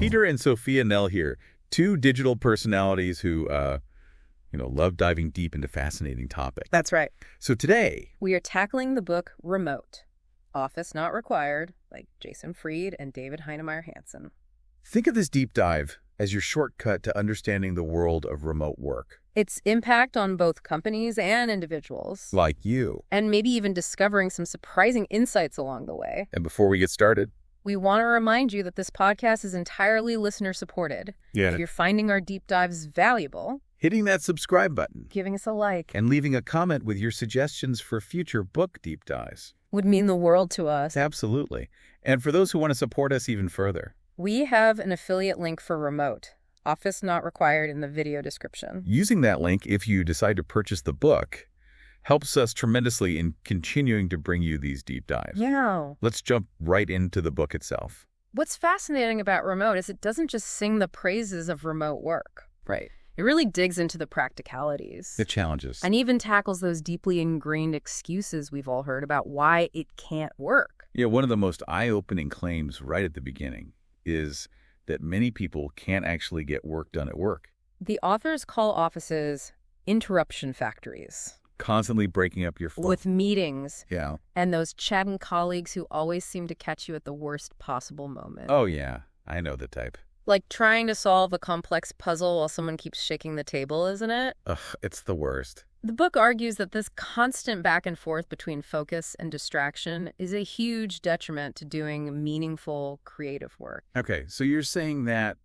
Peter and Sophia Nell here, two digital personalities who, love diving deep into fascinating topics. That's right. So today, We are tackling the book Remote, Office Not Required, by Jason Fried and David Heinemeier Hansson. think of this deep dive as your shortcut to understanding the world of remote work. Its impact on both companies and individuals. Like you. And maybe even discovering some surprising insights along the way. And before we get started, We want to remind you that this podcast is entirely listener-supported. Yeah. If you're finding our deep dives valuable, hitting that subscribe button giving us a like and leaving a comment with your suggestions for future book deep dives. would mean the world to us. Absolutely. And for those who want to support us even further, We have an affiliate link for Remote, Office Not Required, in the video description. using that link if you decide to purchase the book helps us tremendously in continuing to bring you these deep dives. Yeah. Let's jump right into the book itself. What's fascinating about Remote is it doesn't just sing the praises of remote work. Right. It really digs into the practicalities. The challenges. And even tackles those deeply ingrained excuses we've all heard about why it can't work. Yeah, one of the most eye-opening claims right at the beginning is that many people can't actually get work done at work. The authors call offices interruption factories. Constantly breaking up your flow. With meetings Yeah. and those chatting colleagues who always seem to catch you at the worst possible moment. Oh, yeah. I know the type. Like trying to solve a complex puzzle while someone keeps shaking the table, isn't it? Ugh, it's the worst. The book argues that this constant back and forth between focus and distraction is a huge detriment to doing meaningful, creative work. Okay, so you're saying that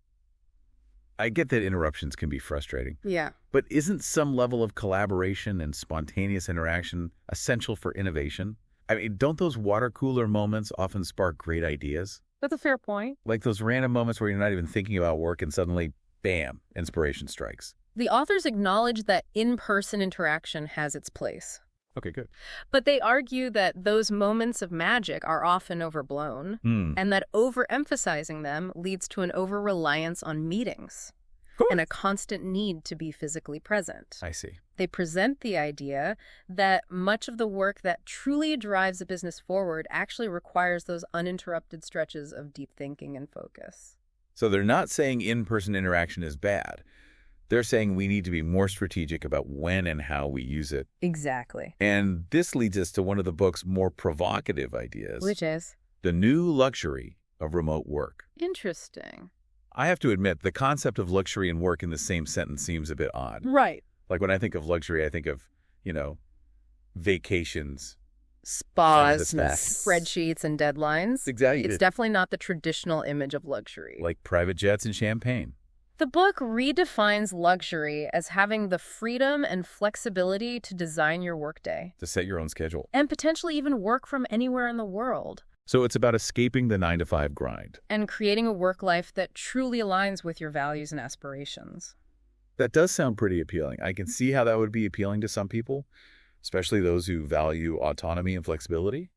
I get that interruptions can be frustrating, Yeah. but isn't some level of collaboration and spontaneous interaction essential for innovation? I mean, don't those water cooler moments often spark great ideas? That's a fair point. Like those random moments where you're not even thinking about work and suddenly, bam, inspiration strikes. The authors acknowledge that in-person interaction has its place. Okay, good. But they argue that those moments of magic are often overblown, and that overemphasizing them leads to an over-reliance on meetings and a constant need to be physically present. I see. They present the idea that much of the work that truly drives a business forward actually requires those uninterrupted stretches of deep thinking and focus. So they're not saying in-person interaction is bad. They're saying we need to be more strategic about when and how we use it. Exactly. And this leads us to one of the book's more provocative ideas. Which is? The new luxury of remote work. Interesting. I have to admit, the concept of luxury and work in the same sentence seems a bit odd. Right. Like when I think of luxury, I think of, vacations. Spas, and and spreadsheets, and deadlines. Exactly. It's definitely not the traditional image of luxury. Like private jets and champagne. The book redefines luxury as having the freedom and flexibility to design your workday. To set your own schedule. And potentially even work from anywhere in the world. So it's about escaping the 9-to-5 grind. And creating a work life that truly aligns with your values and aspirations. That does sound pretty appealing. I can see how that would be appealing to some people, especially those who value autonomy and flexibility.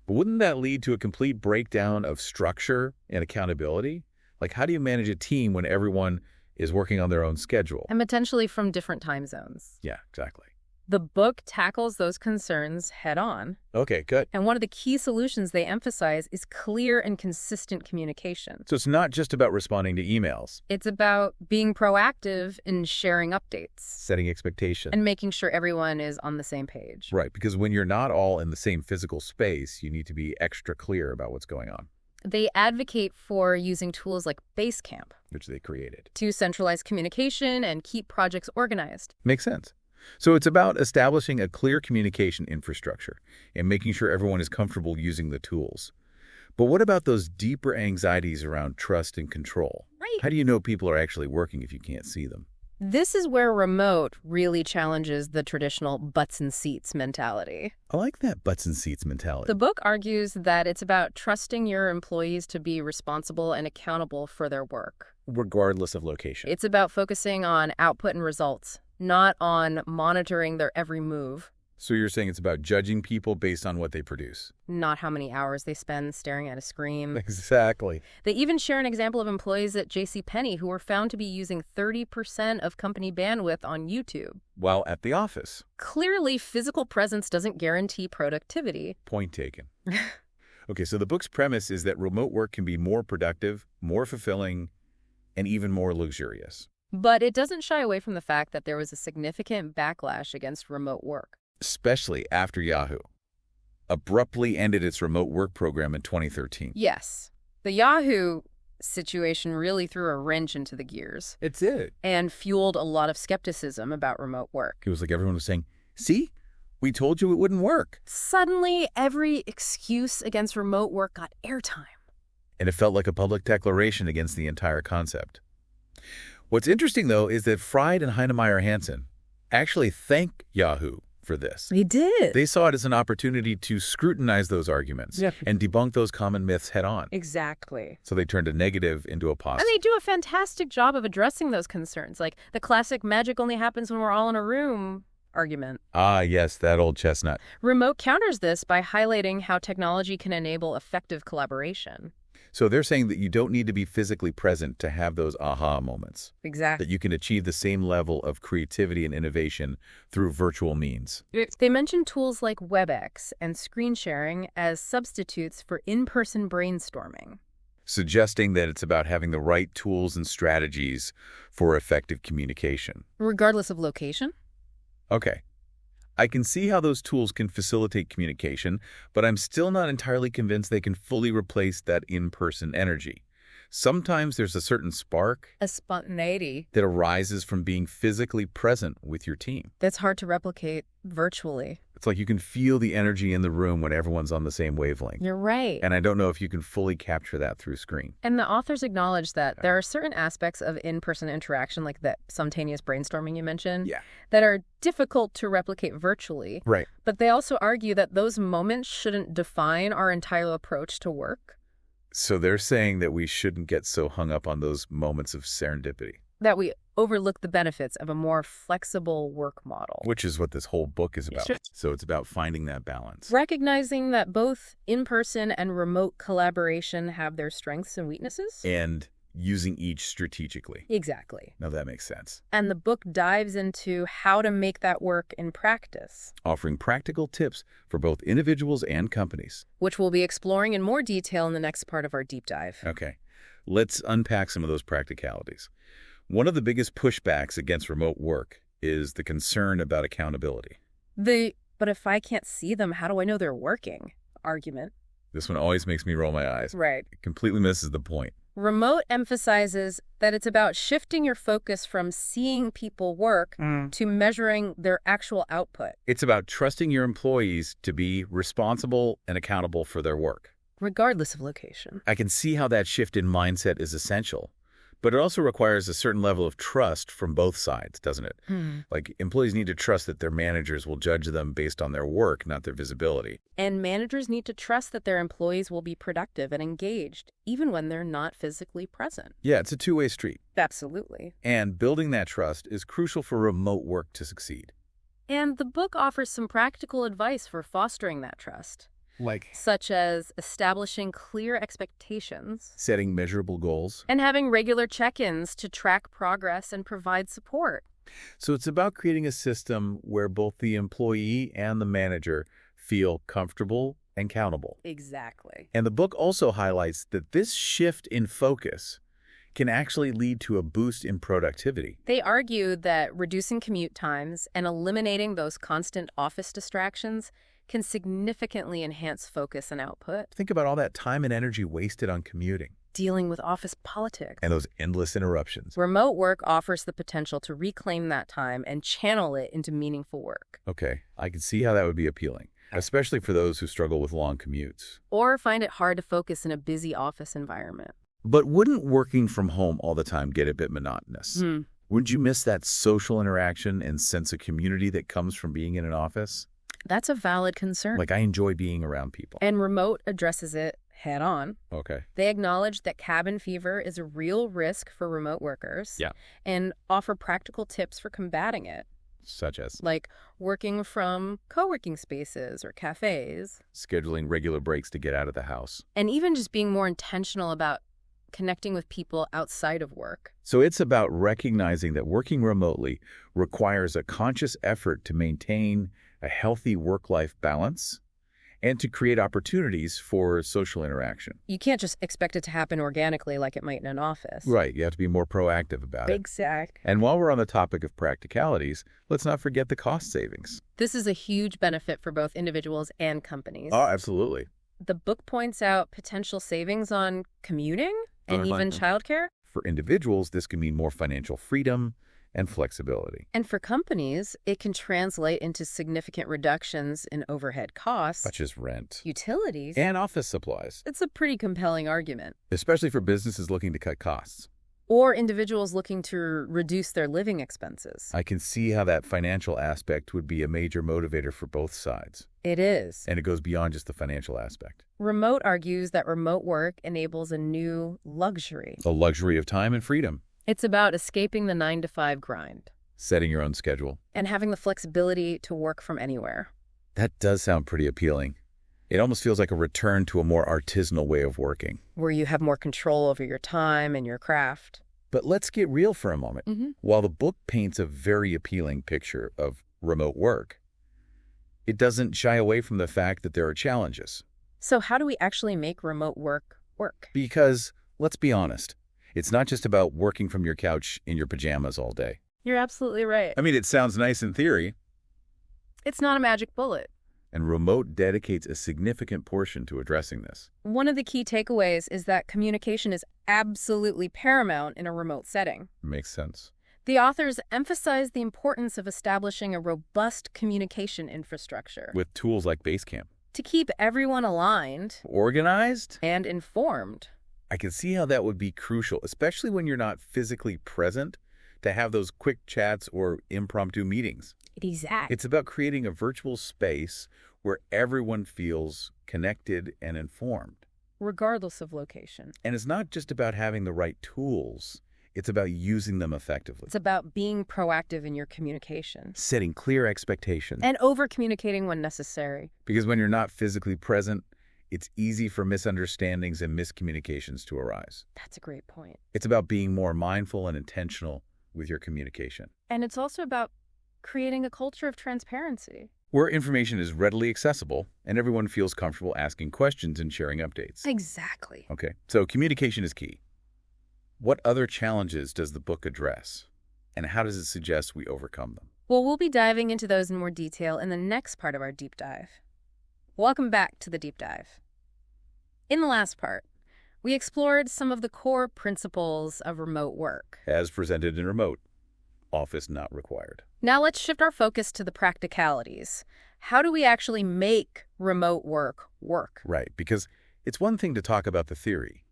But wouldn't that lead to a complete breakdown of structure and accountability? Like, how do you manage a team when everyone is working on their own schedule? And potentially from different time zones. Yeah, exactly. The book tackles those concerns head on. Okay, good. And one of the key solutions they emphasize is clear and consistent communication. So it's not just about responding to emails. It's about being proactive in sharing updates. Setting expectations. And making sure everyone is on the same page. Right, because when you're not all in the same physical space, you need to be extra clear about what's going on. They advocate for using tools like Basecamp, which they created, to centralize communication and keep projects organized. Makes sense. So it's about establishing a clear communication infrastructure and making sure everyone is comfortable using the tools. But what about those deeper anxieties around trust and control? Right. How do you know people are actually working if you can't see them? This is where Remote really challenges the traditional butts and seats mentality. I like that butts and seats mentality. The book argues that it's about trusting your employees to be responsible and accountable for their work. Regardless of location. It's about focusing on output and results, not on monitoring their every move. So you're saying it's about judging people based on what they produce? Not how many hours they spend staring at a screen. Exactly. They even share an example of employees at JCPenney who were found to be using 30% of company bandwidth on YouTube. While at the office. Clearly, physical presence doesn't guarantee productivity. Point taken. Okay, so the book's premise is that remote work can be more productive, more fulfilling, and even more luxurious. But it doesn't shy away from the fact that there was a significant backlash against remote work. Especially after Yahoo abruptly ended its remote work program in 2013. Yes. The Yahoo situation really threw a wrench into the gears. It did. And fueled a lot of skepticism about remote work. It was like everyone was saying, see, we told you it wouldn't work. Suddenly, every excuse against remote work got airtime. And it felt like a public declaration against the entire concept. What's interesting, though, is that Fried and Heinemeier Hansson actually thank Yahoo for this. They did. They saw it as an opportunity to scrutinize those arguments and debunk those common myths head on. Exactly. So they turned a negative into a positive. And they do a fantastic job of addressing those concerns, like the classic magic only happens when we're all in a room argument. Ah, yes, that old chestnut. Remote counters this by highlighting how technology can enable effective collaboration. So they're saying that you don't need to be physically present to have those aha moments. Exactly. That you can achieve the same level of creativity and innovation through virtual means. They mention tools like WebEx and screen sharing as substitutes for in-person brainstorming, Suggesting that it's about having the right tools and strategies for effective communication. regardless of location. Okay. I can see how those tools can facilitate communication, but I'm still not entirely convinced they can fully replace that in-person energy. Sometimes there's a certain spark, A spontaneity that arises from being physically present with your team. that's hard to replicate virtually. It's like you can feel the energy in the room when everyone's on the same wavelength. You're right. And I don't know if you can fully capture that through screen. And the authors acknowledge that there are certain aspects of in-person interaction, like that spontaneous brainstorming you mentioned, that are difficult to replicate virtually. Right. But they also argue that those moments shouldn't define our entire approach to work, So they're saying that we shouldn't get so hung up on those moments of serendipity. that we overlook the benefits of a more flexible work model. Which is what this whole book is about. Sure. So it's about finding that balance. Recognizing that both in-person and remote collaboration have their strengths and weaknesses. And using each strategically. Exactly. Now that makes sense. And the book dives into how to make that work in practice, Offering practical tips for both individuals and companies. which we'll be exploring in more detail in the next part of our deep dive. Okay, let's unpack some of those practicalities. One of the biggest pushbacks against remote work is the concern about accountability. But if I can't see them, how do I know they're working? Argument. This one always makes me roll my eyes. Right. It completely misses the point. Remote emphasizes that it's about shifting your focus from seeing people work to measuring their actual output, It's about trusting your employees to be responsible and accountable for their work. regardless of location. I can see how that shift in mindset is essential, but it also requires a certain level of trust from both sides, doesn't it? Like, employees need to trust that their managers will judge them based on their work, not their visibility. And managers need to trust that their employees will be productive and engaged, even when they're not physically present. Yeah, it's a two-way street. Absolutely. And building that trust is crucial for remote work to succeed. And the book offers some practical advice for fostering that trust, Like such as establishing clear expectations setting measurable goals. and having regular check-ins to track progress and provide support. So it's about creating a system where both the employee and the manager feel comfortable and accountable. Exactly. And the book also highlights that this shift in focus can actually lead to a boost in productivity. They argue that reducing commute times and eliminating those constant office distractions can significantly enhance focus and output. Think about all that time and energy wasted on commuting Dealing with office politics. and those endless interruptions. Remote work offers the potential to reclaim that time and channel it into meaningful work. Okay, I can see how that would be appealing, especially for those who struggle with long commutes. Or find it hard to focus in a busy office environment. But wouldn't working from home all the time get a bit monotonous? Wouldn't you miss that social interaction and sense of community that comes from being in an office? That's a valid concern. Like, I enjoy being around people. And Remote addresses it head on. Okay. They acknowledge that cabin fever is a real risk for remote workers. Yeah. And offer practical tips for combating it, Such as like working from co-working spaces or cafes, scheduling regular breaks to get out of the house. and even just being more intentional about connecting with people outside of work. So it's about recognizing that working remotely requires a conscious effort to maintain a healthy work-life balance and to create opportunities for social interaction. You can't just expect it to happen organically like it might in an office. Right. You have to be more proactive about it. Exactly. And while we're on the topic of practicalities, let's not forget the cost savings. This is a huge benefit for both individuals and companies. Oh, absolutely. The book points out potential savings on commuting and even childcare. For individuals, this can mean more financial freedom and flexibility. And for companies, it can translate into significant reductions in overhead costs, Such as rent, utilities, and office supplies. It's a pretty compelling argument. Especially for businesses looking to cut costs. Or individuals looking to reduce their living expenses. I can see how that financial aspect would be a major motivator for both sides. It is. And it goes beyond just the financial aspect. Remote argues that remote work enables a new luxury. A luxury of time and freedom. It's about escaping the 9-to-5 grind. Setting your own schedule. And having the flexibility to work from anywhere. That does sound pretty appealing. It almost feels like a return to a more artisanal way of working. Where you have more control over your time and your craft. But let's get real for a moment. While the book paints a very appealing picture of remote work, it doesn't shy away from the fact that there are challenges. So how do we actually make remote work work? Because, let's be honest, it's not just about working from your couch in your pajamas all day. You're absolutely right. I mean, it sounds nice in theory. It's not a magic bullet. And remote dedicates a significant portion to addressing this. One of the key takeaways is that communication is absolutely paramount in a remote setting. Makes sense. The authors emphasize the importance of establishing a robust communication infrastructure. With tools like Basecamp. To keep everyone aligned. Organized. And informed. I can see how that would be crucial, especially when you're not physically present, to have those quick chats or impromptu meetings. Exactly. It's about creating a virtual space where everyone feels connected and informed. Regardless of location. And it's not just about having the right tools. It's about using them effectively. It's about being proactive in your communication. Setting clear expectations. And over-communicating when necessary. Because when you're not physically present, it's easy for misunderstandings and miscommunications to arise. That's a great point. It's about being more mindful and intentional with your communication. And it's also about creating a culture of transparency. Where information is readily accessible and everyone feels comfortable asking questions and sharing updates. Exactly. Okay, so communication is key. What other challenges does the book address? And how does it suggest we overcome them? Well, we'll be diving into those in more detail in the next part of our deep dive. Welcome back to the deep dive. In the last part, we explored some of the core principles of remote work. As presented in remote, office not required. Now let's shift our focus to the practicalities. How do we actually make remote work work? Right, because it's one thing to talk about the theory,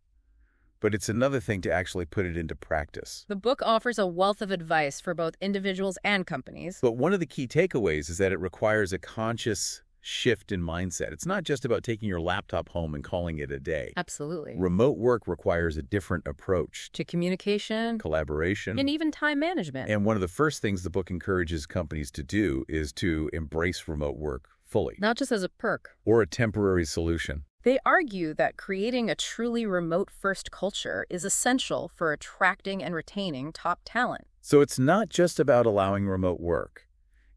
but it's another thing to actually put it into practice. The book offers a wealth of advice for both individuals and companies. But one of the key takeaways is that it requires a conscious shift in mindset. It's not just about taking your laptop home and calling it a day. Absolutely. Remote work requires a different approach to communication, collaboration, and even time management. And one of the first things the book encourages companies to do is to embrace remote work fully. Not just as a perk. Or a temporary solution. They argue that creating a truly remote-first culture is essential for attracting and retaining top talent. So it's not just about allowing remote work.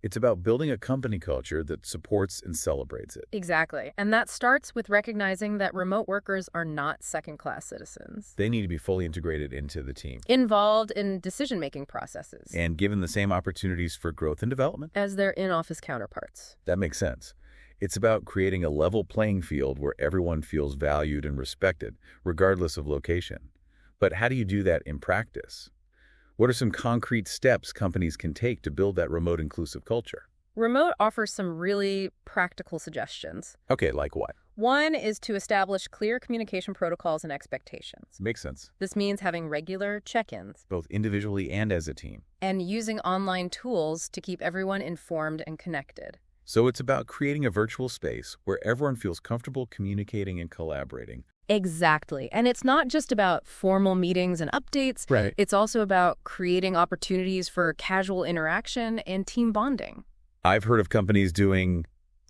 It's about building a company culture that supports and celebrates it. Exactly. And that starts with recognizing that remote workers are not second-class citizens. They need to be fully integrated into the team. Involved in decision-making processes. And given the same opportunities for growth and development. As their in-office counterparts. That makes sense. It's about creating a level playing field where everyone feels valued and respected, regardless of location. But how do you do that in practice? What are some concrete steps companies can take to build that remote inclusive culture? Remote offers some really practical suggestions. Okay, like what? One is to establish clear communication protocols and expectations. Makes sense. This means having regular check-ins. Both individually and as a team. And using online tools to keep everyone informed and connected. So it's about creating a virtual space where everyone feels comfortable communicating and collaborating. Exactly. And it's not just about formal meetings and updates. Right. It's also about creating opportunities for casual interaction and team bonding. I've heard of companies doing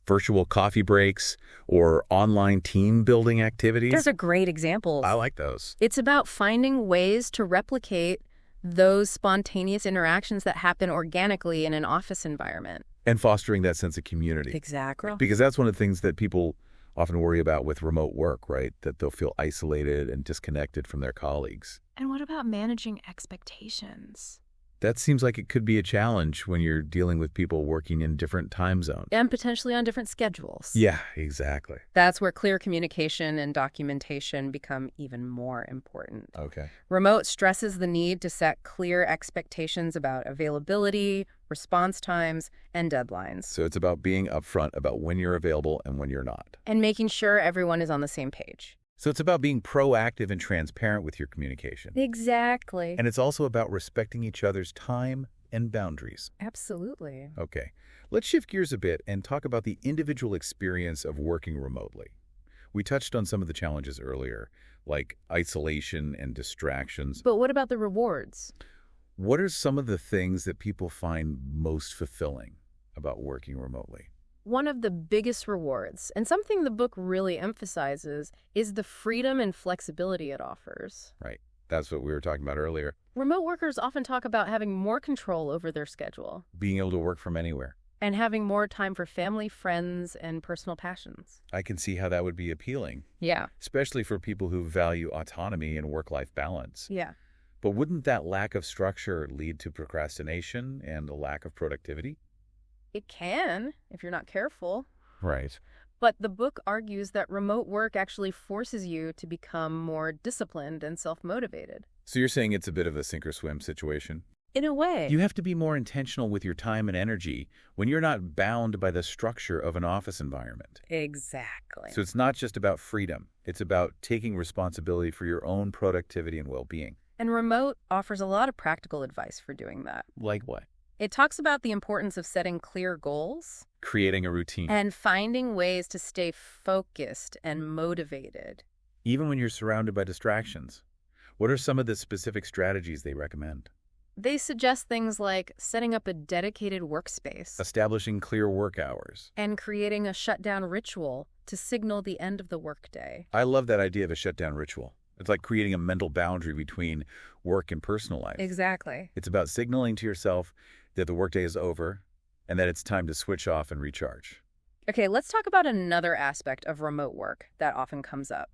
virtual coffee breaks or online team building activities. There's a great example. I like those. It's about finding ways to replicate those spontaneous interactions that happen organically in an office environment. And fostering that sense of community. Exactly. Because that's one of the things that people often worry about with remote work, right? That they'll feel isolated and disconnected from their colleagues. And what about managing expectations? That seems like it could be a challenge when you're dealing with people working in different time zones. And potentially on different schedules. Yeah, exactly. That's where clear communication and documentation become even more important. Okay. Remote stresses the need to set clear expectations about availability, response times, and deadlines. So it's about being upfront about when you're available and when you're not. And making sure everyone is on the same page. So it's about being proactive and transparent with your communication. Exactly. And it's also about respecting each other's time and boundaries. Absolutely. Okay, let's shift gears a bit and talk about the individual experience of working remotely. We touched on some of the challenges earlier, like isolation and distractions. But what about the rewards? What are some of the things that people find most fulfilling about working remotely? One of the biggest rewards, and something the book really emphasizes, is the freedom and flexibility it offers. Right. That's what we were talking about earlier. Remote workers often talk about having more control over their schedule. Being able to work from anywhere. And having more time for family, friends, and personal passions. I can see how that would be appealing. Yeah. Especially for people who value autonomy and work-life balance. Yeah. But wouldn't that lack of structure lead to procrastination and a lack of productivity? It can, if you're not careful. Right. But the book argues that remote work actually forces you to become more disciplined and self-motivated. So you're saying it's a bit of a sink or swim situation? In a way. You have to be more intentional with your time and energy when you're not bound by the structure of an office environment. Exactly. So it's not just about freedom. It's about taking responsibility for your own productivity and well-being. And remote offers a lot of practical advice for doing that. Like what? It talks about the importance of setting clear goals. Creating a routine. And finding ways to stay focused and motivated. Even when you're surrounded by distractions. What are some of the specific strategies they recommend? They suggest things like setting up a dedicated workspace. Establishing clear work hours. And creating a shutdown ritual to signal the end of the workday. I love that idea of a shutdown ritual. It's like creating a mental boundary between work and personal life. Exactly. It's about signaling to yourself that the workday is over and that it's time to switch off and recharge. Okay, let's talk about another aspect of remote work that often comes up.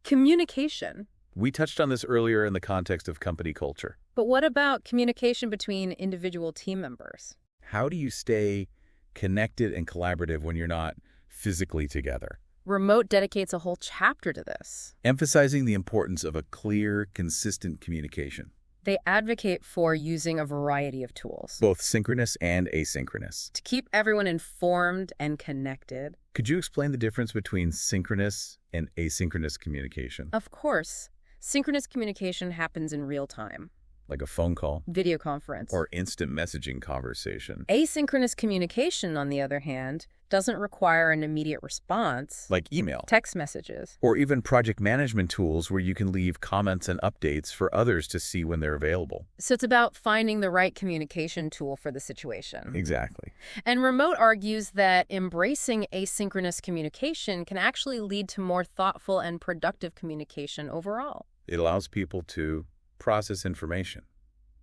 Communication. We touched on this earlier in the context of company culture. But what about communication between individual team members? How do you stay connected and collaborative when you're not physically together? Remote dedicates a whole chapter to this. Emphasizing the importance of a clear, consistent communication. They advocate for using a variety of tools. Both synchronous and asynchronous. To keep everyone informed and connected. Could you explain the difference between synchronous and asynchronous communication? Of course. Synchronous communication happens in real time. Like a phone call? Video conference. Or instant messaging conversation. Asynchronous communication, on the other hand, doesn't require an immediate response. Like email. Text messages. Or even project management tools where you can leave comments and updates for others to see when they're available. So it's about finding the right communication tool for the situation. Exactly. And Remote argues that embracing asynchronous communication can actually lead to more thoughtful and productive communication overall. It allows people to process information.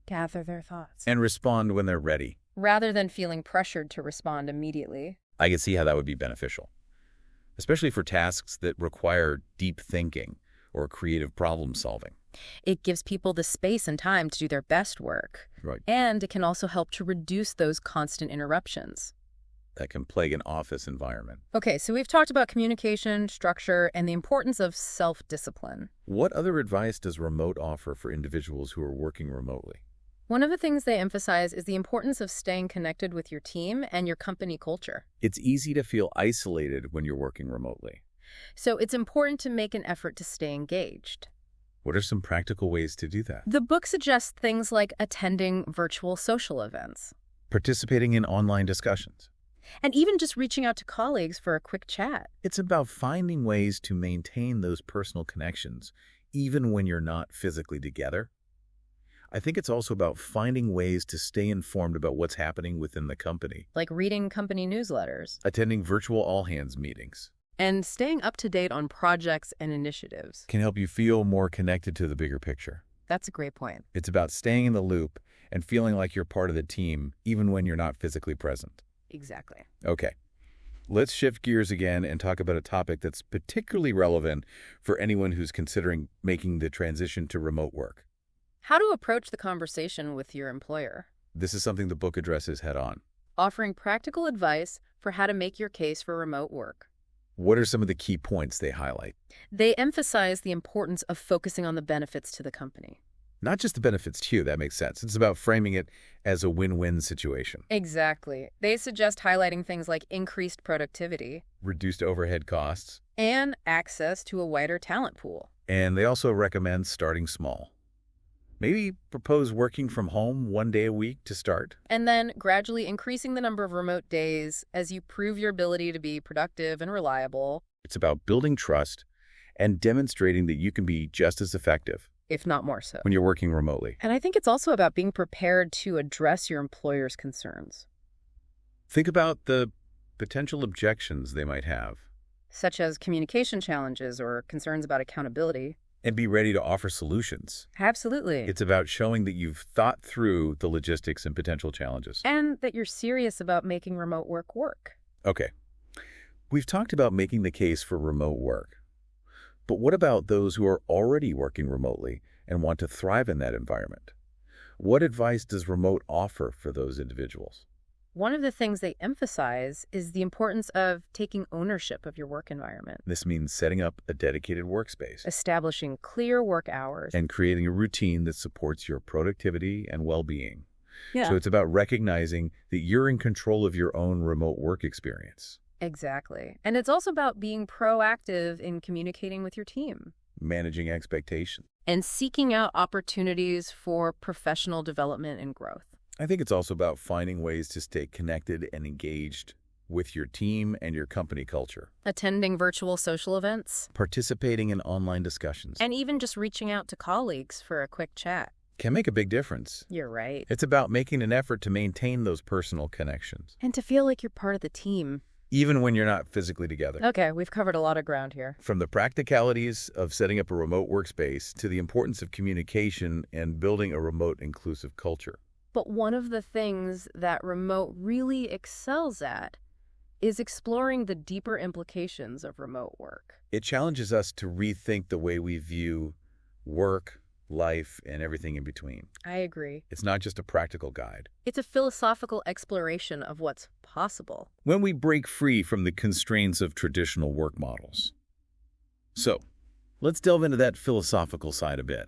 Gather their thoughts. And respond when they're ready. Rather than feeling pressured to respond immediately. I can see how that would be beneficial, especially for tasks that require deep thinking or creative problem solving. It gives people the space and time to do their best work. Right. And it can also help to reduce those constant interruptions that can plague an office environment. Okay, so we've talked about communication, structure, and the importance of self-discipline. What other advice does Remote offer for individuals who are working remotely? One of the things they emphasize is the importance of staying connected with your team and your company culture. It's easy to feel isolated when you're working remotely. So it's important to make an effort to stay engaged. What are some practical ways to do that? The book suggests things like attending virtual social events. Participating in online discussions. And even just reaching out to colleagues for a quick chat. It's about finding ways to maintain those personal connections, even when you're not physically together. I think it's also about finding ways to stay informed about what's happening within the company. Like reading company newsletters. Attending virtual all-hands meetings. And staying up to date on projects and initiatives. Can help you feel more connected to the bigger picture. That's a great point. It's about staying in the loop and feeling like you're part of the team, even when you're not physically present. Exactly. Okay. Let's shift gears again and talk about a topic that's particularly relevant for anyone who's considering making the transition to remote work. How to approach the conversation with your employer. This is something the book addresses head on. Offering practical advice for how to make your case for remote work. What are some of the key points they highlight? They emphasize the importance of focusing on the benefits to the company. Not just the benefits to you, that makes sense. It's about framing it as a win-win situation. Exactly. They suggest highlighting things like increased productivity, Reduced overhead costs. and access to a wider talent pool. And they also recommend starting small. Maybe propose working from home 1 day a week to start. And then gradually increasing the number of remote days as you prove your ability to be productive and reliable, It's about building trust and demonstrating that you can be just as effective if not more so. when you're working remotely. And I think it's also about being prepared to address your employer's concerns, Think about the potential objections they might have such as communication challenges or concerns about accountability. and be ready to offer solutions. Absolutely. It's about showing that you've thought through the logistics and potential challenges. And that you're serious about making remote work work. Okay. We've talked about making the case for remote work. But what about those who are already working remotely and want to thrive in that environment? What advice does remote offer for those individuals? One of the things they emphasize is the importance of taking ownership of your work environment, This means setting up a dedicated workspace establishing clear work hours. and creating a routine that supports your productivity and well-being. Yeah. So it's about recognizing that you're in control of your own remote work experience, Exactly. And it's also about being proactive in communicating with your team managing expectations. and seeking out opportunities for professional development and growth. I think it's also about finding ways to stay connected and engaged with your team and your company culture. Attending virtual social events, Participating in online discussions and even just reaching out to colleagues for a quick chat. can make a big difference. You're right. It's about making an effort to maintain those personal connections, And to feel like you're part of the team. even when you're not physically together. Okay, we've covered a lot of ground here. From the practicalities of setting up a remote workspace to the importance of communication and building a remote inclusive culture. But one of the things that remote really excels at is exploring the deeper implications of remote work. It challenges us to rethink the way we view work, life, and everything in between. I agree. It's not just a practical guide. It's a philosophical exploration of what's possible. When we break free from the constraints of traditional work models. So, let's delve into that philosophical side a bit.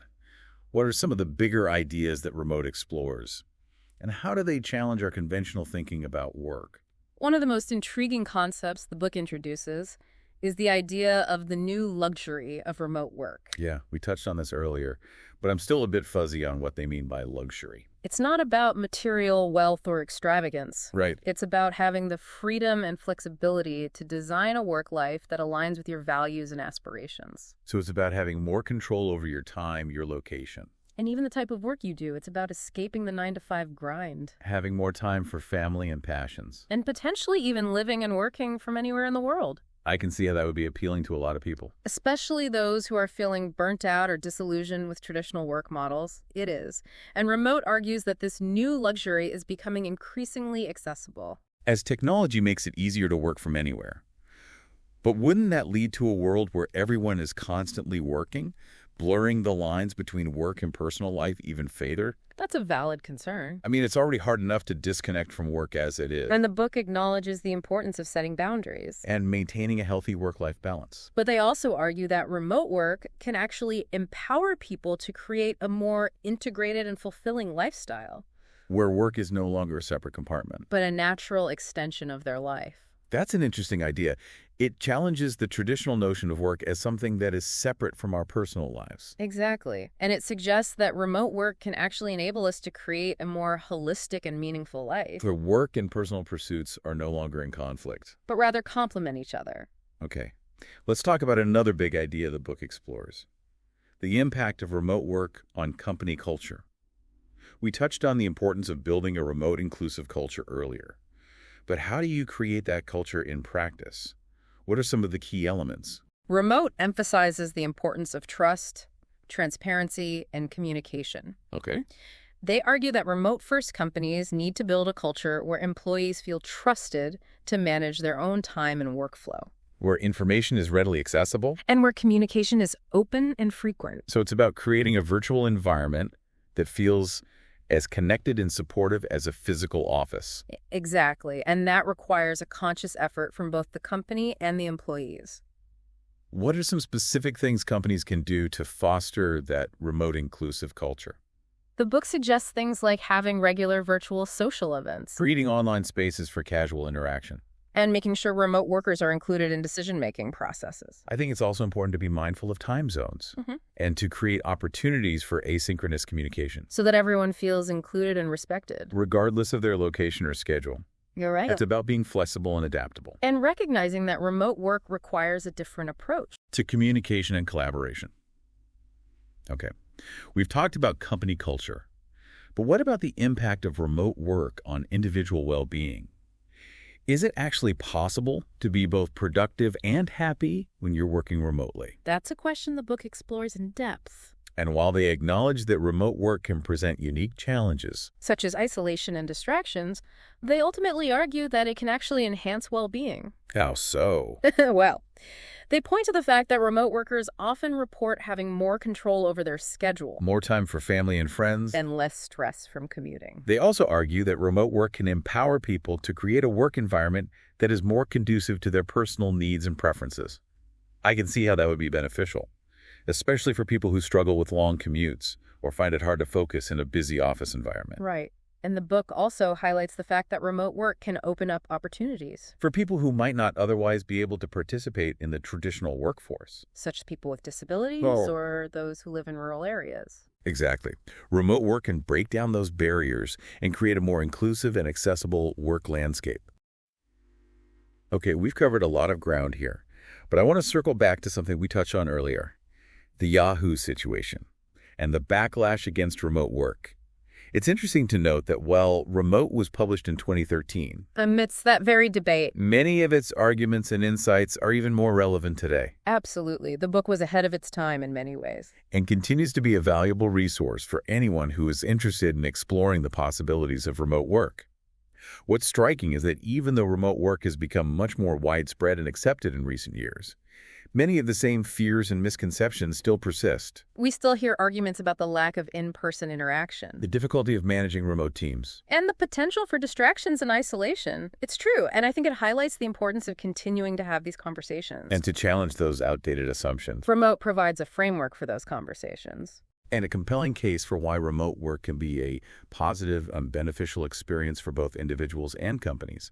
What are some of the bigger ideas that remote explores? And how do they challenge our conventional thinking about work? One of the most intriguing concepts the book introduces is the idea of the new luxury of remote work. Yeah, we touched on this earlier, but I'm still a bit fuzzy on what they mean by luxury. It's not about material wealth or extravagance. Right. It's about having the freedom and flexibility to design a work life that aligns with your values and aspirations. So it's about having more control over your time, your location. And even the type of work you do, it's about escaping the 9-to-5 grind. Having more time for family and passions. And potentially even living and working from anywhere in the world. I can see how that would be appealing to a lot of people. Especially those who are feeling burnt out or disillusioned with traditional work models. It is. And Remote argues that this new luxury is becoming increasingly accessible. As technology makes it easier to work from anywhere. But wouldn't that lead to a world where everyone is constantly working, blurring the lines between work and personal life even further? That's a valid concern. I mean, it's already hard enough to disconnect from work as it is. And the book acknowledges the importance of setting boundaries. And maintaining a healthy work-life balance. But they also argue that remote work can actually empower people to create a more integrated and fulfilling lifestyle. Where work is no longer a separate compartment. But a natural extension of their life. That's an interesting idea. It challenges the traditional notion of work as something that is separate from our personal lives. Exactly. And it suggests that remote work can actually enable us to create a more holistic and meaningful life. Where work and personal pursuits are no longer in conflict. But rather complement each other. Okay. Let's talk about another big idea the book explores. The impact of remote work on company culture. We touched on the importance of building a remote inclusive culture earlier. But how do you create that culture in practice? What are some of the key elements? Remote emphasizes the importance of trust, transparency, and communication. Okay. They argue that remote-first companies need to build a culture where employees feel trusted to manage their own time and workflow. Where information is readily accessible. And where communication is open and frequent. So it's about creating a virtual environment that feels as connected and supportive as a physical office. Exactly. And that requires a conscious effort from both the company and the employees. What are some specific things companies can do to foster that remote inclusive culture? The book suggests things like having regular virtual social events. Creating online spaces for casual interaction. And making sure remote workers are included in decision-making processes. I think it's also important to be mindful of time zones and to create opportunities for asynchronous communication. So that everyone feels included and respected. Regardless of their location or schedule. You're right. It's about being flexible and adaptable. And recognizing that remote work requires a different approach. To communication and collaboration. Okay, we've talked about company culture, but what about the impact of remote work on individual well-being? Is it actually possible to be both productive and happy when you're working remotely? That's a question the book explores in depth. And while they acknowledge that remote work can present unique challenges, such as isolation and distractions, they ultimately argue that it can actually enhance well-being. How so? Well, they point to the fact that remote workers often report having more control over their schedule. More time for family and friends. And less stress from commuting. They also argue that remote work can empower people to create a work environment that is more conducive to their personal needs and preferences. I can see how that would be beneficial, especially for people who struggle with long commutes or find it hard to focus in a busy office environment. Right. And the book also highlights the fact that remote work can open up opportunities. For people who might not otherwise be able to participate in the traditional workforce. Such as people with disabilities or those who live in rural areas. Exactly. Remote work can break down those barriers and create a more inclusive and accessible work landscape. Okay, we've covered a lot of ground here, but I want to circle back to something we touched on earlier. The Yahoo situation and the backlash against remote work. It's interesting to note that while Remote was published in 2013, amidst that very debate, many of its arguments and insights are even more relevant today. Absolutely. The book was ahead of its time in many ways. And continues to be a valuable resource for anyone who is interested in exploring the possibilities of remote work. What's striking is that even though remote work has become much more widespread and accepted in recent years, many of the same fears and misconceptions still persist. We still hear arguments about the lack of in-person interaction. The difficulty of managing remote teams. And the potential for distractions and isolation. It's true, and I think it highlights the importance of continuing to have these conversations. And to challenge those outdated assumptions. Remote provides a framework for those conversations. And a compelling case for why remote work can be a positive and beneficial experience for both individuals and companies.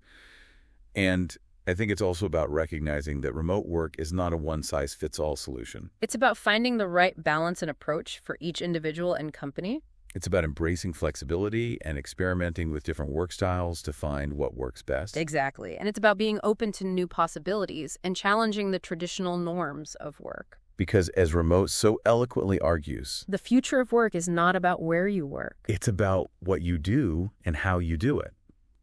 And I think it's also about recognizing that remote work is not a one-size-fits-all solution. It's about finding the right balance and approach for each individual and company. It's about embracing flexibility and experimenting with different work styles to find what works best. Exactly. And it's about being open to new possibilities and challenging the traditional norms of work. Because as Remote so eloquently argues, the future of work is not about where you work. It's about what you do and how you do it.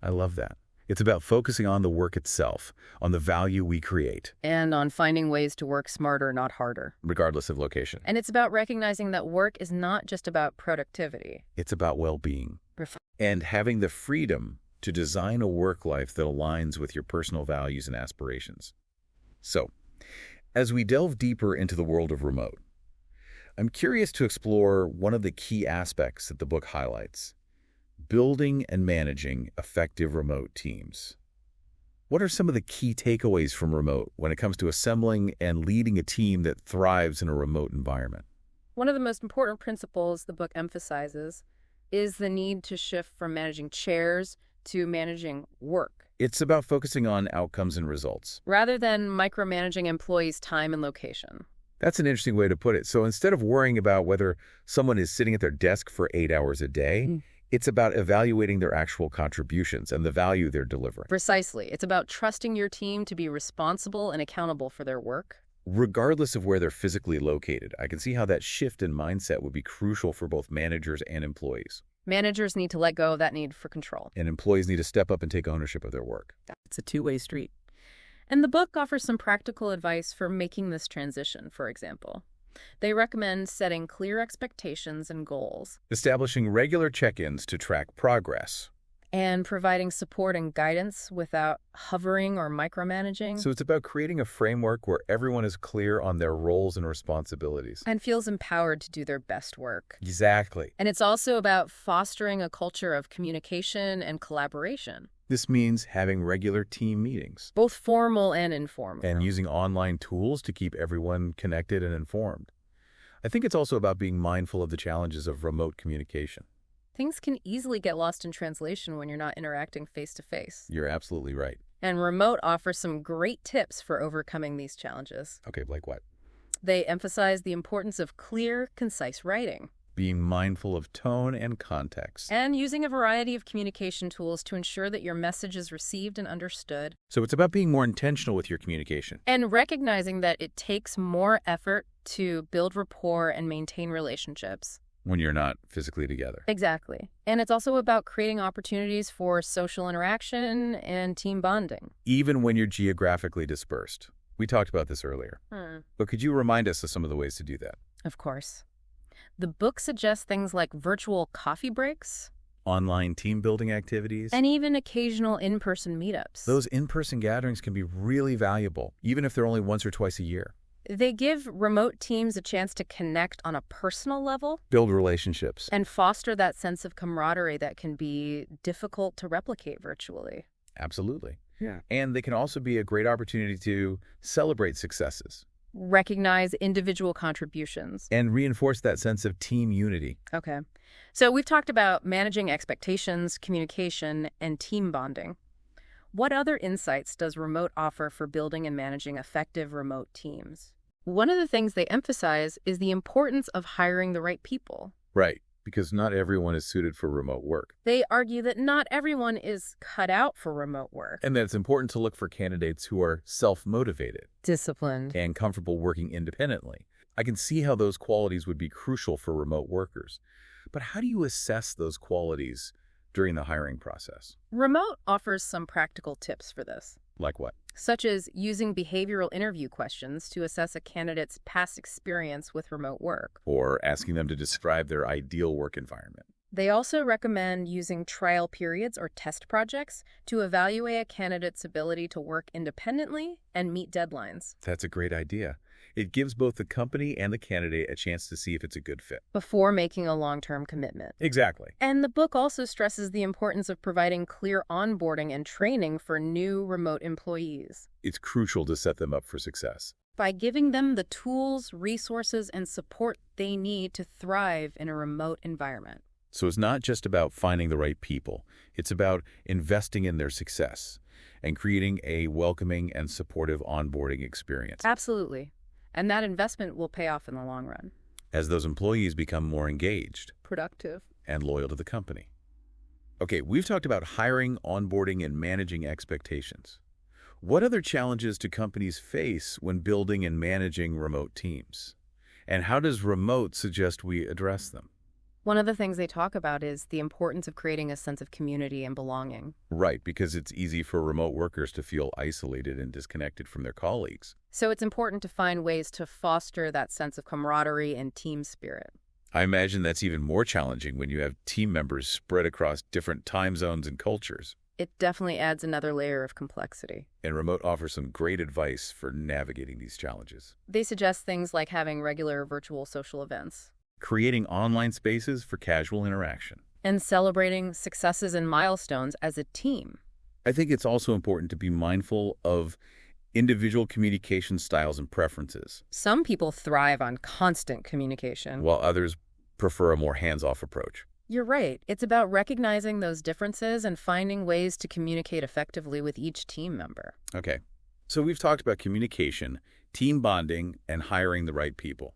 I love that. It's about focusing on the work itself, on the value we create. And on finding ways to work smarter, not harder. Regardless of location. And it's about recognizing that work is not just about productivity. It's about well-being. And having the freedom to design a work life that aligns with your personal values and aspirations. So, as we delve deeper into the world of remote, I'm curious to explore one of the key aspects that the book highlights. Building and managing effective remote teams. What are some of the key takeaways from remote when it comes to assembling and leading a team that thrives in a remote environment? One of the most important principles the book emphasizes is the need to shift from managing chairs to managing work. It's about focusing on outcomes and results. Rather than micromanaging employees' time and location. That's an interesting way to put it. So instead of worrying about whether someone is sitting at their desk for 8 hours a day, it's about evaluating their actual contributions and the value they're delivering. Precisely. It's about trusting your team to be responsible and accountable for their work. Regardless of where they're physically located, I can see how that shift in mindset would be crucial for both managers and employees. Managers need to let go of that need for control. And employees need to step up and take ownership of their work. It's a two-way street. And the book offers some practical advice for making this transition, for example. They recommend setting clear expectations and goals. Establishing regular check-ins to track progress. And providing support and guidance without hovering or micromanaging. So it's about creating a framework where everyone is clear on their roles and responsibilities. And feels empowered to do their best work. Exactly. And it's also about fostering a culture of communication and collaboration. This means having regular team meetings. Both formal and informal. And using online tools to keep everyone connected and informed. I think it's also about being mindful of the challenges of remote communication. Things can easily get lost in translation when you're not interacting face-to-face. You're absolutely right. And Remote offers some great tips for overcoming these challenges. Okay, like what? They emphasize the importance of clear, concise writing. Being mindful of tone and context. And using a variety of communication tools to ensure that your message is received and understood. So it's about being more intentional with your communication. And recognizing that it takes more effort to build rapport and maintain relationships. When you're not physically together. Exactly. And it's also about creating opportunities for social interaction and team bonding. Even when you're geographically dispersed. We talked about this earlier. But could you remind us of some of the ways to do that? Of course. The book suggests things like virtual coffee breaks, online team building activities, and even occasional in-person meetups. Those in-person gatherings can be really valuable, even if they're only once or twice a year. They give remote teams a chance to connect on a personal level, build relationships, and foster that sense of camaraderie that can be difficult to replicate virtually. Absolutely. Yeah. And they can also be a great opportunity to celebrate successes. Recognize individual contributions. And reinforce that sense of team unity. Okay. So we've talked about managing expectations, communication, and team bonding. What other insights does Remote offer for building and managing effective remote teams? One of the things they emphasize is the importance of hiring the right people. Right, because not everyone is suited for remote work. They argue that not everyone is cut out for remote work. And that it's important to look for candidates who are self-motivated, disciplined, and comfortable working independently. I can see how those qualities would be crucial for remote workers. But how do you assess those qualities during the hiring process? Remote offers some practical tips for this. Like what? Such as using behavioral interview questions to assess a candidate's past experience with remote work. Or asking them to describe their ideal work environment. They also recommend using trial periods or test projects to evaluate a candidate's ability to work independently and meet deadlines. That's a great idea. It gives both the company and the candidate a chance to see if it's a good fit. Before making a long-term commitment. Exactly. And the book also stresses the importance of providing clear onboarding and training for new remote employees. It's crucial to set them up for success. By giving them the tools, resources, and support they need to thrive in a remote environment. So it's not just about finding the right people. It's about investing in their success and creating a welcoming and supportive onboarding experience. Absolutely. And that investment will pay off in the long run. As those employees become more engaged, productive, and loyal to the company. Okay, we've talked about hiring, onboarding, and managing expectations. What other challenges do companies face when building and managing remote teams? And how does Remote suggest we address them? One of the things they talk about is the importance of creating a sense of community and belonging. Right, because it's easy for remote workers to feel isolated and disconnected from their colleagues. So it's important to find ways to foster that sense of camaraderie and team spirit. I imagine that's even more challenging when you have team members spread across different time zones and cultures. It definitely adds another layer of complexity. And Remote offers some great advice for navigating these challenges. They suggest things like having regular virtual social events. Creating online spaces for casual interaction. And celebrating successes and milestones as a team. I think it's also important to be mindful of individual communication styles and preferences. Some people thrive on constant communication, while others prefer a more hands-off approach. You're right. It's about recognizing those differences and finding ways to communicate effectively with each team member. Okay, so we've talked about communication, team bonding, and hiring the right people.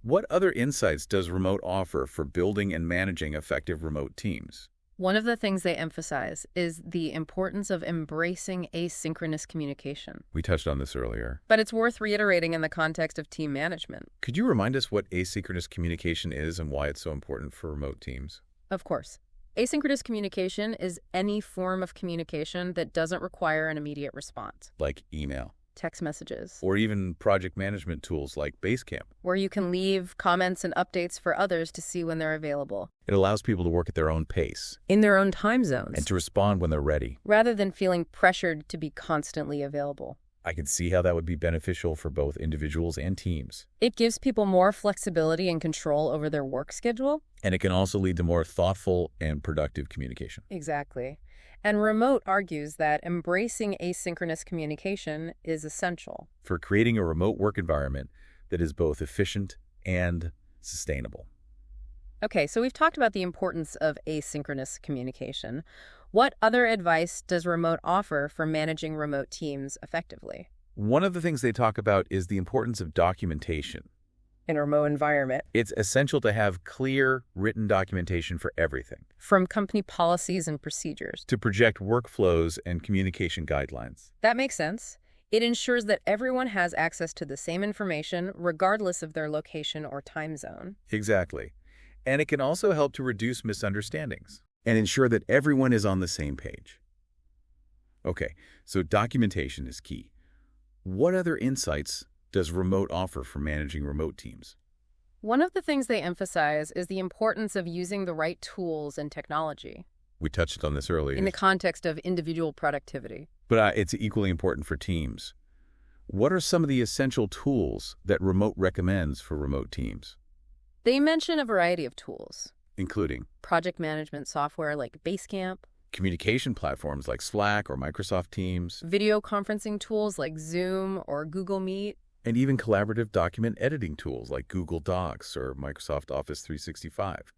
What other insights does Remote offer for building and managing effective remote teams? One of the things they emphasize is the importance of embracing asynchronous communication. We touched on this earlier. But it's worth reiterating in the context of team management. Could you remind us what asynchronous communication is and why it's so important for remote teams? Of course. Asynchronous communication is any form of communication that doesn't require an immediate response. Like email, text messages. Or even project management tools like Basecamp. Where you can leave comments and updates for others to see when they're available. It allows people to work at their own pace. In their own time zones. And to respond when they're ready. Rather than feeling pressured to be constantly available. I can see how that would be beneficial for both individuals and teams. It gives people more flexibility and control over their work schedule. And it can also lead to more thoughtful and productive communication. Exactly. And Remote argues that embracing asynchronous communication is essential for creating a remote work environment that is both efficient and sustainable. Okay, so we've talked about the importance of asynchronous communication. What other advice does Remote offer for managing remote teams effectively? One of the things they talk about is the importance of documentation. In a remote environment. It's essential to have clear, written documentation for everything. From company policies and procedures. To project workflows and communication guidelines. That makes sense. It ensures that everyone has access to the same information, regardless of their location or time zone. Exactly. And it can also help to reduce misunderstandings and ensure that everyone is on the same page. Okay, so documentation is key. What other insights does Remote offer for managing remote teams? One of the things they emphasize is the importance of using the right tools and technology. We touched on this earlier. In the context of individual productivity. But it's equally important for teams. What are some of the essential tools that Remote recommends for remote teams? They mention a variety of tools. Including? Project management software like Basecamp. Communication platforms like Slack or Microsoft Teams. Video conferencing tools like Zoom or Google Meet. And even collaborative document editing tools like Google Docs or Microsoft Office 365.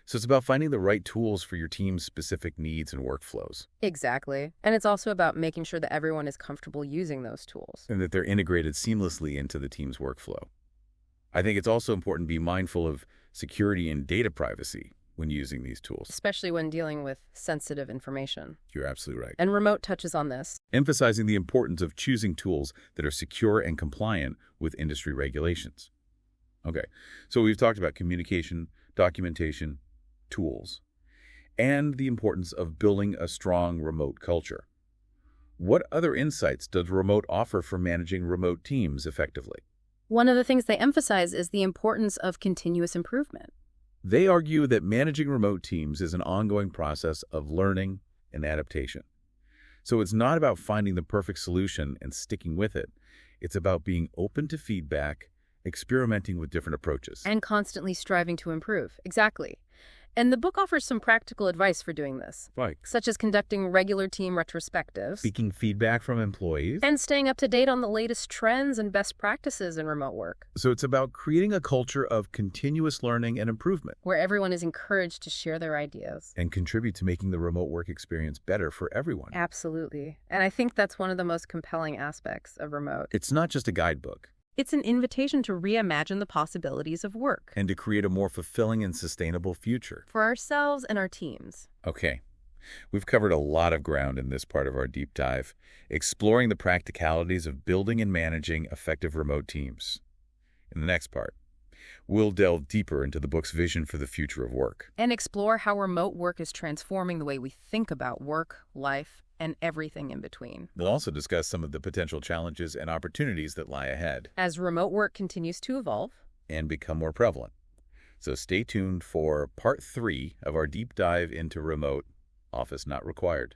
So it's about finding the right tools for your team's specific needs and workflows. Exactly. And it's also about making sure that everyone is comfortable using those tools. And that they're integrated seamlessly into the team's workflow. I think it's also important to be mindful of security and data privacy when using these tools. Especially when dealing with sensitive information. You're absolutely right. And Remote touches on this. Emphasizing the importance of choosing tools that are secure and compliant with industry regulations. Okay, so we've talked about communication, documentation, tools, and the importance of building a strong remote culture. What other insights does Remote offer for managing remote teams effectively? One of the things they emphasize is the importance of continuous improvement. They argue that managing remote teams is an ongoing process of learning and adaptation. So it's not about finding the perfect solution and sticking with it. It's about being open to feedback, experimenting with different approaches. And constantly striving to improve. Exactly. And the book offers some practical advice for doing this. Right. Such as conducting regular team retrospectives. Seeking feedback from employees. And staying up to date on the latest trends and best practices in remote work. So it's about creating a culture of continuous learning and improvement. Where everyone is encouraged to share their ideas. And contribute to making the remote work experience better for everyone. Absolutely. And I think that's one of the most compelling aspects of Remote. It's not just a guidebook. It's an invitation to reimagine the possibilities of work. And to create a more fulfilling and sustainable future. For ourselves and our teams. Okay. We've covered a lot of ground in this part of our deep dive, exploring the practicalities of building and managing effective remote teams. In the next part, we'll delve deeper into the book's vision for the future of work. And explore how remote work is transforming the way we think about work, life, and everything in between. We'll also discuss some of the potential challenges and opportunities that lie ahead. As remote work continues to evolve. And become more prevalent. So stay tuned for part 3 of our deep dive into remote, office not required.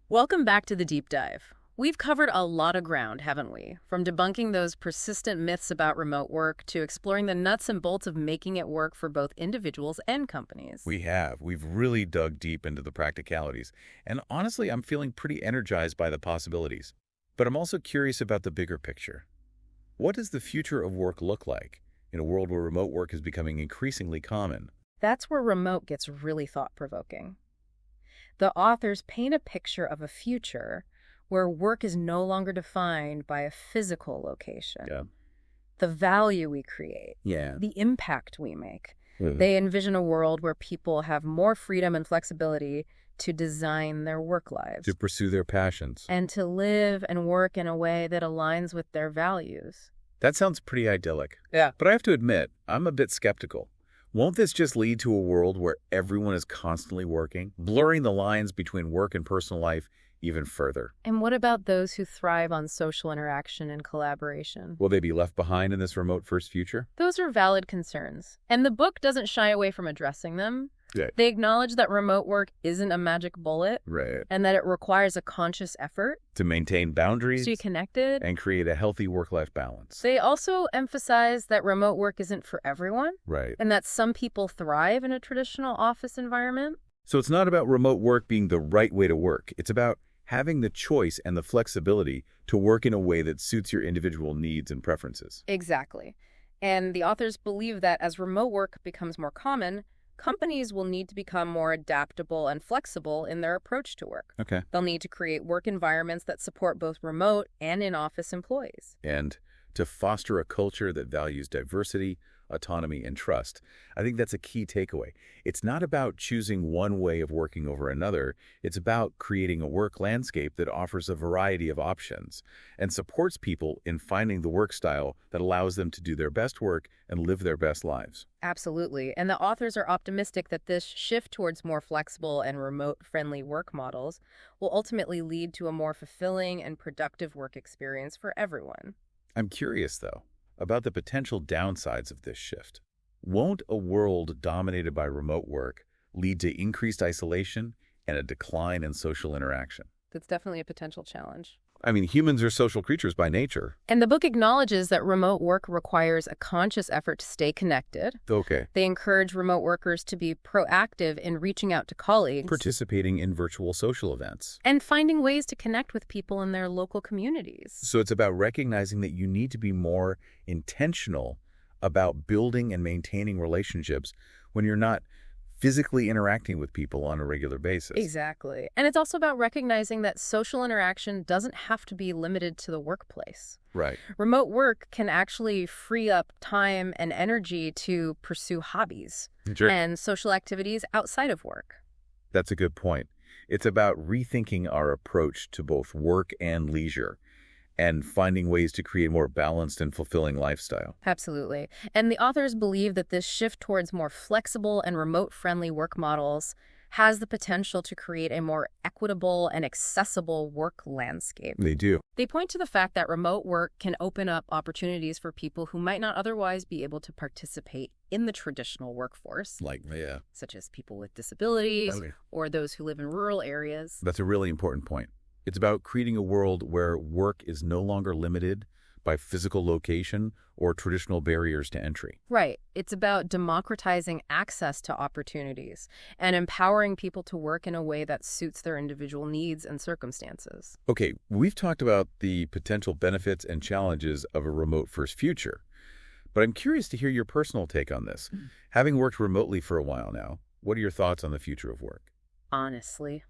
Welcome back to the deep dive. We've covered a lot of ground, haven't we? From debunking those persistent myths about remote work to exploring the nuts and bolts of making it work for both individuals and companies. We have. We've really dug deep into the practicalities. And honestly, I'm feeling pretty energized by the possibilities. But I'm also curious about the bigger picture. What does the future of work look like in a world where remote work is becoming increasingly common? That's where Remote gets really thought-provoking. The authors paint a picture of a future where work is no longer defined by a physical location. Yeah. The value we create. Yeah. The impact we make. They envision a world where people have more freedom and flexibility to design their work lives. To pursue their passions. And to live and work in a way that aligns with their values. That sounds pretty idyllic. Yeah. But I have to admit, I'm a bit skeptical. Won't this just lead to a world where everyone is constantly working, blurring the lines between work and personal life even further. And what about those who thrive on social interaction and collaboration? Will they be left behind in this remote-first future? Those are valid concerns, and the book doesn't shy away from addressing them. Yeah. They acknowledge that remote work isn't a magic bullet, Right. and that it requires a conscious effort To maintain boundaries to stay connected. and create a healthy work-life balance. They also emphasize that remote work isn't for everyone, Right. and that some people thrive in a traditional office environment. So it's not about remote work being the right way to work. It's about having the choice and the flexibility to work in a way that suits your individual needs and preferences. Exactly. And the authors believe that as remote work becomes more common, companies will need to become more adaptable and flexible in their approach to work. Okay. They'll need to create work environments that support both remote and in-office employees. And to foster a culture that values diversity, autonomy, and trust. I think that's a key takeaway. It's not about choosing one way of working over another. It's about creating a work landscape that offers a variety of options and supports people in finding the work style that allows them to do their best work and live their best lives. Absolutely. And the authors are optimistic that this shift towards more flexible and remote-friendly work models will ultimately lead to a more fulfilling and productive work experience for everyone. I'm curious, though, about the potential downsides of this shift. Won't a world dominated by remote work lead to increased isolation and a decline in social interaction? That's definitely a potential challenge. I mean, humans are social creatures by nature. And the book acknowledges that remote work requires a conscious effort to stay connected. Okay. They encourage remote workers to be proactive in reaching out to colleagues, Participating in virtual social events. and finding ways to connect with people in their local communities. So it's about recognizing that you need to be more intentional about building and maintaining relationships when you're not physically interacting with people on a regular basis. Exactly. And it's also about recognizing that social interaction doesn't have to be limited to the workplace. Right. Remote work can actually free up time and energy to pursue hobbies Sure. and social activities outside of work. That's a good point. It's about rethinking our approach to both work and leisure and finding ways to create a more balanced and fulfilling lifestyle. Absolutely. And the authors believe that this shift towards more flexible and remote-friendly work models has the potential to create a more equitable and accessible work landscape. They do. They point to the fact that remote work can open up opportunities for people who might not otherwise be able to participate in the traditional workforce, Yeah. such as people with disabilities Okay. or those who live in rural areas. That's a really important point. It's about creating a world where work is no longer limited by physical location or traditional barriers to entry. Right. It's about democratizing access to opportunities and empowering people to work in a way that suits their individual needs and circumstances. Okay, we've talked about the potential benefits and challenges of a remote-first future, but I'm curious to hear your personal take on this. Having worked remotely for a while now, what are your thoughts on the future of work? Honestly,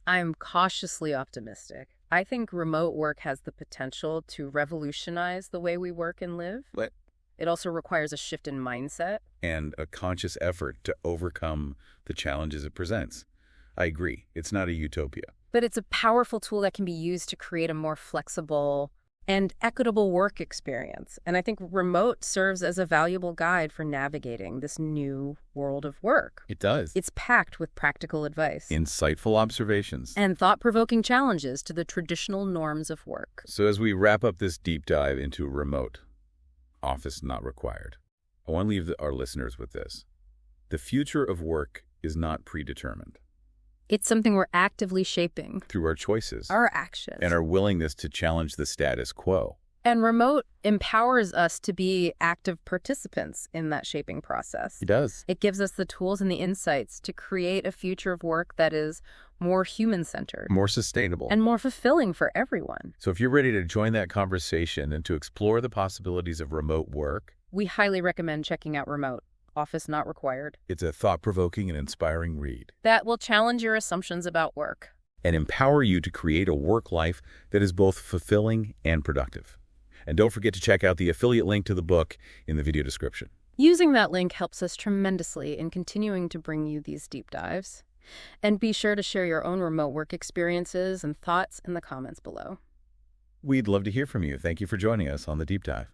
I'm cautiously optimistic. I think remote work has the potential to revolutionize the way we work and live. What? It also requires a shift in mindset. And a conscious effort to overcome the challenges it presents. I agree. It's not a utopia. But it's a powerful tool that can be used to create a more flexible and equitable work experience. And I think remote serves as a valuable guide for navigating this new world of work. It does. It's packed with practical advice Insightful observations. and thought-provoking challenges to the traditional norms of work. So as we wrap up this deep dive into remote, office not required, I want to leave our listeners with this. The future of work is not predetermined. It's something we're actively shaping. Through our choices Our actions. and our willingness to challenge the status quo. And remote empowers us to be active participants in that shaping process. It does. It gives us the tools and the insights to create a future of work that is more human-centered More sustainable. and more fulfilling for everyone. So if you're ready to join that conversation and to explore the possibilities of remote work, We highly recommend checking out Remote, Office Not Required. it's a thought-provoking and inspiring read That will challenge your assumptions about work. and empower you to create a work life that is both fulfilling and productive. And don't forget to check out the affiliate link to the book in the video description. Using that link helps us tremendously in continuing to bring you these deep dives. And be sure to share your own remote work experiences and thoughts in the comments below. We'd love to hear from you. Thank you for joining us on The Deep Dive.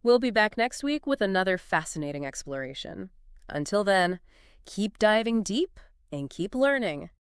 We'll be back next week with another fascinating exploration. Until then, keep diving deep and keep learning.